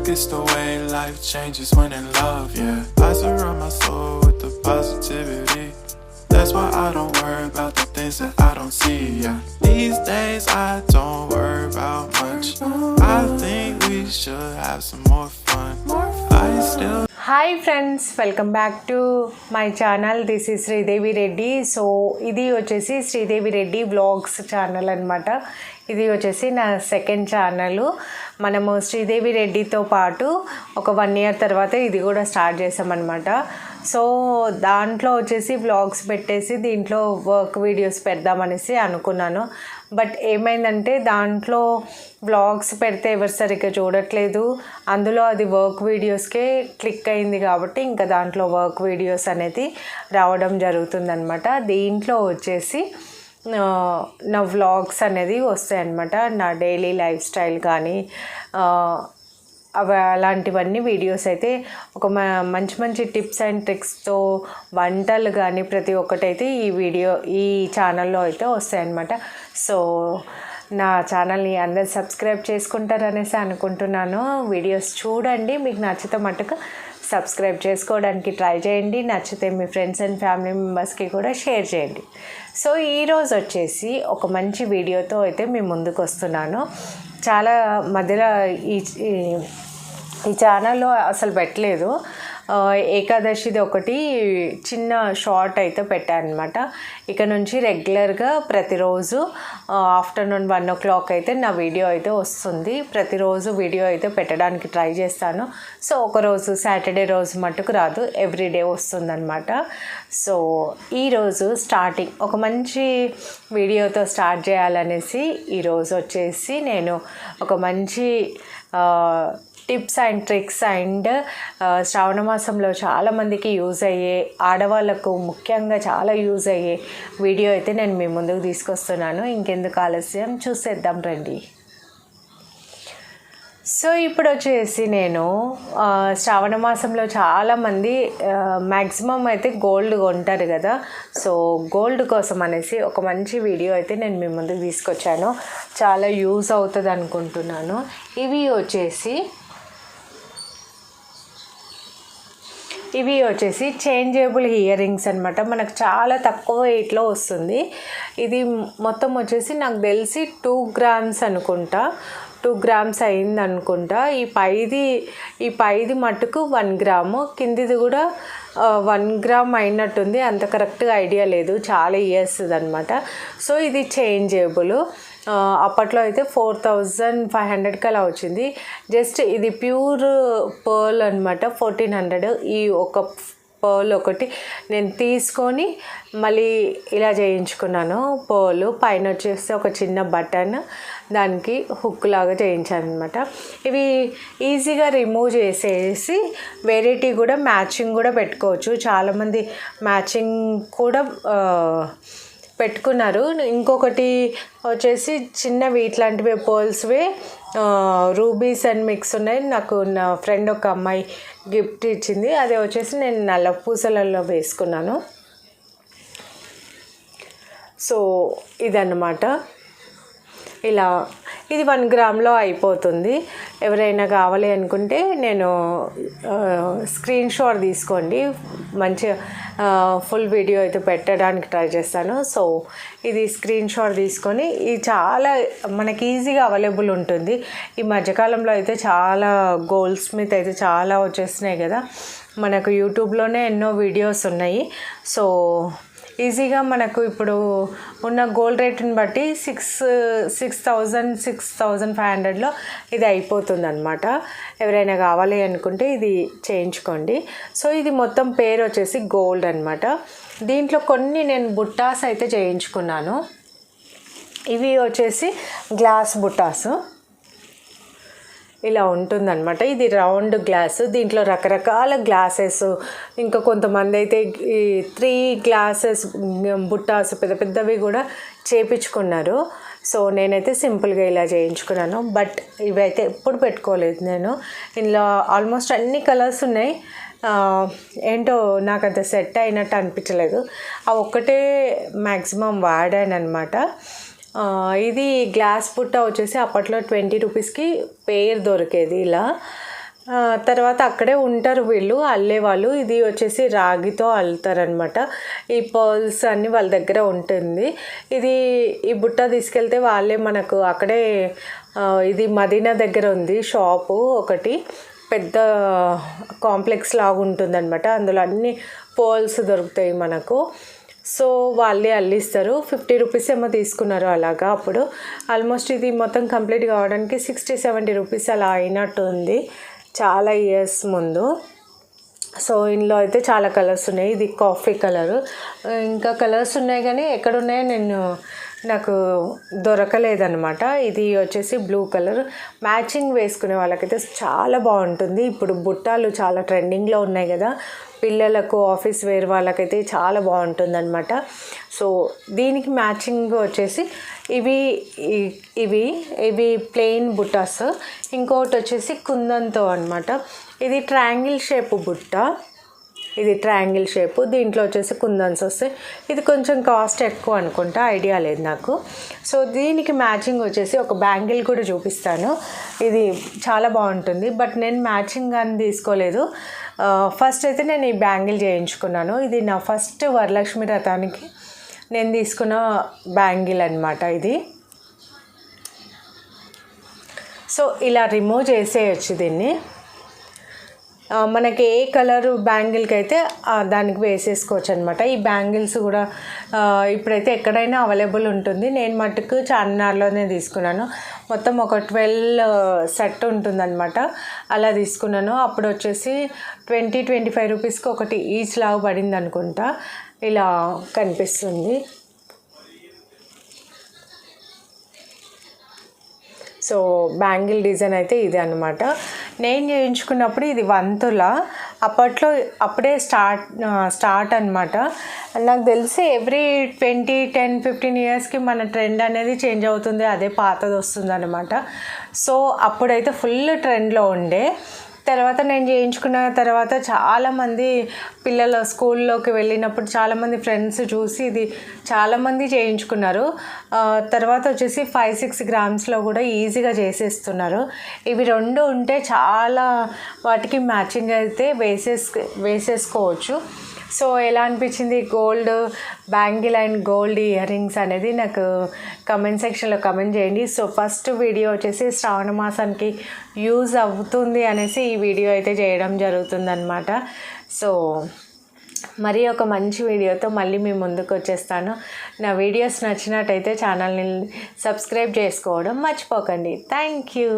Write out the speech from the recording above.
Look, it's the way life changes when in love, yeah. I surround my soul with the positivity. That's why I don't worry about the things that I don't see, yeah. These days I don't worry about much. I think we should have some more fun. I still hi friends, welcome back to my channel. This is Sridevi Reddy. So ఇది వచ్చేసి Sridevi Reddy vlogs channel అనమాట. ఇది వచ్చేసి నా second channel. మనము శ్రీదేవి రెడ్డితో పాటు ఒక 1 year తర్వాత ఇది కూడా స్టార్ట్ చేసామన్నమాట. సో దాంట్లో వచ్చేసి వ్లాగ్స్ పెట్టేసి దీంట్లో వర్క్ వీడియోస్ పెడదామనేసి అనుకున్నాను. బట్ ఏమైందంటే దాంట్లో వ్లాగ్స్ పెడితే ఎవరు సరిగ్గా చూడట్లేదు. అందులో అది వర్క్ వీడియోస్కే క్లిక్ అయింది కాబట్టి ఇంకా దాంట్లో వర్క్ వీడియోస్ అనేది రావడం జరుగుతుందన్నమాట. దీంట్లో వచ్చేసి నా వ్లాగ్స్ అనేది వస్తాయన్నమాట. నా డైలీ లైఫ్ స్టైల్ కానీ అవి అలాంటివన్నీ వీడియోస్ అయితే ఒక మంచి మంచి టిప్స్ అండ్ ట్రిక్స్తో వంటలు కానీ ప్రతి ఒక్కటైతే ఈ ఛానల్లో అయితే వస్తాయన్నమాట. సో నా ఛానల్ని అందరు సబ్స్క్రైబ్ చేసుకుంటారనేసి అనుకుంటున్నాను. వీడియోస్ చూడండి, మీకు నచ్చితే మటుకు సబ్స్క్రైబ్ చేసుకోవడానికి ట్రై చేయండి. నచ్చితే మీ ఫ్రెండ్స్ అండ్ ఫ్యామిలీ మెంబర్స్కి కూడా షేర్ చేయండి. సో ఈరోజు వచ్చేసి ఒక మంచి వీడియోతో అయితే మీ ముందుకు వస్తున్నాను. చాలా మధ్యలో ఈ ఛానల్లో అసలు పెట్టలేదు. ఏకాదశిది ఒకటి చిన్న షార్ట్ అయితే పెట్టాను అనమాట. ఇక నుంచి రెగ్యులర్గా ప్రతిరోజు ఆఫ్టర్నూన్ 1 o'clock అయితే నా వీడియో అయితే వస్తుంది. ప్రతిరోజు వీడియో అయితే పెట్టడానికి ట్రై చేస్తాను. సో ఒకరోజు సాటర్డే రోజు మట్టుకు రాదు, ఎవ్రీడే వస్తుందన్నమాట. సో ఈరోజు స్టార్టింగ్ ఒక మంచి వీడియోతో స్టార్ట్ చేయాలనేసి ఈరోజు వచ్చేసి నేను ఒక మంచి టిప్స్ అండ్ ట్రిక్స్ అండ్ శ్రావణ మాసంలో చాలామందికి యూజ్ అయ్యే, ఆడవాళ్ళకు ముఖ్యంగా చాలా యూజ్ అయ్యే వీడియో అయితే నేను మీ ముందుకు తీసుకొస్తున్నాను. ఇంకెందుకు ఆలస్యం, చూసేద్దాం రండి. సో ఇప్పుడు వచ్చేసి నేను శ్రావణ మాసంలో చాలామంది మ్యాక్సిమం అయితే గోల్డ్ కొంటారు కదా. సో గోల్డ్ కోసం అనేసి ఒక మంచి వీడియో అయితే నేను మీ ముందుకు తీసుకొచ్చాను. చాలా యూజ్ అవుతుంది అనుకుంటున్నాను. ఇవి వచ్చేసి చేంజబుల్ ఇయర్ రింగ్స్ అనమాట. మనకు చాలా తక్కువ వెయిట్లో వస్తుంది. ఇది మొత్తం వచ్చేసి నాకు తెలిసి 2 grams అనుకుంటా, 2 grams అయింది అనుకుంటా. ఈ పైది మట్టుకు 1 gram, కిందిది కూడా 1 gram అయినట్టుంది. అంత కరెక్ట్గా ఐడియా లేదు, చాలా ఇయర్స్ అనమాట. సో ఇది చేంజబుల్. అప్పట్లో అయితే 4500కి అలా వచ్చింది. జస్ట్ ఇది ప్యూర్ పర్ల్ అనమాట, 1400. ఈ ఒక పర్ల్ ఒకటి నేను తీసుకొని మళ్ళీ ఇలా చేయించుకున్నాను. పర్ల్ పైన వచ్చేసి ఒక చిన్న బటన్, దానికి హుక్ లాగా చేయించాను అనమాట. ఇవి ఈజీగా రిమూవ్ చేసేసి వెరైటీ కూడా మ్యాచింగ్ కూడా పెట్టుకోవచ్చు. చాలామంది మ్యాచింగ్ కూడా పెట్టుకున్నారు. ఇంకొకటి వచ్చేసి చిన్నవి ఇట్లాంటివి పర్ల్స్వే రూబీస్ అండ్ మిక్స్ ఉన్నాయి. నాకు నా ఫ్రెండ్ ఒక అమ్మాయి గిఫ్ట్ ఇచ్చింది. అది వచ్చేసి నేను నల్ల పూసలలో వేసుకున్నాను. సో ఇదన్నమాట. ఇలా ఇది 1 gramలో అయిపోతుంది. ఎవరైనా కావాలి అనుకుంటే నేను స్క్రీన్ షాట్ తీసుకోండి, మంచిగా ఫుల్ వీడియో అయితే పెట్టడానికి ట్రై చేస్తాను. సో ఇది స్క్రీన్ షాట్ తీసుకొని, ఇది చాలా మనకి ఈజీగా అవైలబుల్ ఉంటుంది. ఈ మధ్యకాలంలో అయితే చాలా గోల్డ్ స్మిత్ అయితే చాలా వచ్చేస్తున్నాయి కదా, మనకు యూట్యూబ్లోనే ఎన్నో వీడియోస్ ఉన్నాయి. సో ఈజీగా మనకు ఇప్పుడు ఉన్న గోల్డ్ రేట్ని బట్టి 6,500లో ఇది అయిపోతుంది అనమాట. ఎవరైనా కావాలి అనుకుంటే ఇది చేయించుకోండి. సో ఇది మొత్తం పేరు వచ్చేసి గోల్డ్ అనమాట. దీంట్లో కొన్ని నేను బుట్టాస్ అయితే చేయించుకున్నాను. ఇవి వచ్చేసి గ్లాస్ బుట్టాసు. ఇలా ఉంటుందన్నమాట. ఇది రౌండ్ గ్లాసు, దీంట్లో రకరకాల గ్లాసెస్, ఇంకా కొంతమంది అయితే ఈ 3 glasses బుట్టాస్ పెద్ద పెద్దవి కూడా చేపించుకున్నారు. సో నేనైతే సింపుల్గా ఇలా చేయించుకున్నాను. బట్ ఇవైతే ఎప్పుడు పెట్టుకోలేదు నేను. ఇందులో ఆల్మోస్ట్ అన్ని కలర్స్ ఉన్నాయి. ఏంటో నాకు అంత సెట్ అయినట్టు అనిపించలేదు. ఆ ఒక్కటే మ్యాక్సిమం వాడాను అనమాట. ఇది గ్లాస్ బుట్ట వచ్చేసి అప్పట్లో 20 రూపీస్కి పేర్ దొరికేది. ఇలా తర్వాత అక్కడే ఉంటారు వీళ్ళు అల్లేవాళ్ళు. ఇది వచ్చేసి రాగితో అల్లుతారనమాట. ఈ పర్ల్స్ అన్నీ వాళ్ళ దగ్గర ఉంటుంది. ఈ బుట్ట తీసుకెళ్తే వాళ్ళే మనకు అక్కడే ఇది మదీనా దగ్గర ఉంది షాపు ఒకటి, పెద్ద కాంప్లెక్స్ లాగా ఉంటుందన్నమాట. అందులో అన్ని పర్ల్స్ దొరుకుతాయి మనకు. సో వాళ్ళే అల్లిస్తారు. 50 రూపీస్ ఏమో తీసుకున్నారు అలాగా. అప్పుడు ఆల్మోస్ట్ ఇది మొత్తం కంప్లీట్ కావడానికి 60-70 రూపీస్ అలా అయినట్టు ఉంది, చాలా ఇయర్స్ ముందు. సో ఇందులో అయితే చాలా కలర్స్ ఉన్నాయి. ఇది కాఫీ కలరు, ఇంకా కలర్స్ ఉన్నాయి కానీ ఎక్కడున్నాయో నాకు దొరకలేదన్నమాట. ఇది వచ్చేసి బ్లూ కలర్. మ్యాచింగ్ వేసుకునే వాళ్ళకైతే చాలా బాగుంటుంది. ఇప్పుడు బుట్టాలు చాలా ట్రెండింగ్లో ఉన్నాయి కదా, పిల్లలకు ఆఫీస్ వేర్ వాళ్ళకైతే చాలా బాగుంటుంది అనమాట. సో దీనికి మ్యాచింగ్ వచ్చేసి ఇవి ప్లెయిన్ బుట్టాస్, ఇంకోటి వచ్చేసి కుందంతో అనమాట. ఇది ట్రయాంగిల్ షేప్ బుట్ట, ఇది ట్రయాంగిల్ షేపు, దీంట్లో వచ్చేసి కుందన్స్ వస్తాయి. ఇది కొంచెం కాస్ట్ ఎక్కువ అనుకుంటా, ఐడియా లేదు నాకు. సో దీనికి మ్యాచింగ్ వచ్చేసి ఒక బ్యాంగిల్ కూడా చూపిస్తాను. ఇది చాలా బాగుంటుంది, బట్ నేను మ్యాచింగ్ అని తీసుకోలేదు. ఫస్ట్ అయితే నేను ఈ బ్యాంగిల్ చేయించుకున్నాను. ఇది నా ఫస్ట్ వరలక్ష్మి వ్రతానికి నేను తీసుకున్న బ్యాంగిల్ అనమాట ఇది. సో ఇలా రిమూవ్ చేసేయచ్చు దీన్ని. మనకి ఏ కలరు బ్యాంగిల్కి అయితే దానికి వేసేసుకోవచ్చు అనమాట. ఈ బ్యాంగిల్స్ కూడా ఇప్పుడైతే ఎక్కడైనా అవైలబుల్ ఉంటుంది. నేను మటుకు చార్మినార్లోనే తీసుకున్నాను. మొత్తం ఒక 12 సెట్ ఉంటుందన్నమాట, అలా తీసుకున్నాను. అప్పుడు వచ్చేసి 20-25 రూపీస్కి ఒకటి ఈచ్ లాగా పడింది అనుకుంటా. ఇలా కనిపిస్తుంది. సో బ్యాంగిల్ డిజైన్ అయితే ఇది అనమాట. నేను చేయించుకున్నప్పుడు ఇది వంతుల, అప్పుడే స్టార్ట్ అనమాట. నాకు తెలిసి ఎవ్రీ 10-15 ఇయర్స్కి మన ట్రెండ్ అనేది చేంజ్ అవుతుంది, అదే పాతది వస్తుంది అనమాట. సో అప్పుడైతే ఫుల్ ట్రెండ్లో ఉండే. తర్వాత నేను చేయించుకున్న తర్వాత చాలామంది పిల్లలు స్కూల్లోకి వెళ్ళినప్పుడు చాలామంది ఫ్రెండ్స్ చూసి ఇది చాలామంది చేయించుకున్నారు. తర్వాత వచ్చేసి 5-6 గ్రామ్స్లో కూడా ఈజీగా చేసేస్తున్నారు. ఇవి రెండు ఉంటే చాలా వాటికి మ్యాచింగ్ అయితే వేసేసుకోవచ్చు. సో ఎలా అనిపించింది gold bangle and gold ear rings అనేది నాకు కమెంట్ సెక్షన్లో కమెంట్ చేయండి. సో ఫస్ట్ వీడియో వచ్చేసి శ్రావణ మాసానికి యూజ్ అవుతుంది అనేసి ఈ వీడియో అయితే చేయడం జరుగుతుందన్నమాట. సో మరి ఒక మంచి వీడియోతో మళ్ళీ మీ ముందుకు వచ్చేస్తాను. నా వీడియోస్ నచ్చినట్టయితే ఛానల్ని సబ్స్క్రైబ్ చేసుకోవడం మర్చిపోకండి. Thank you.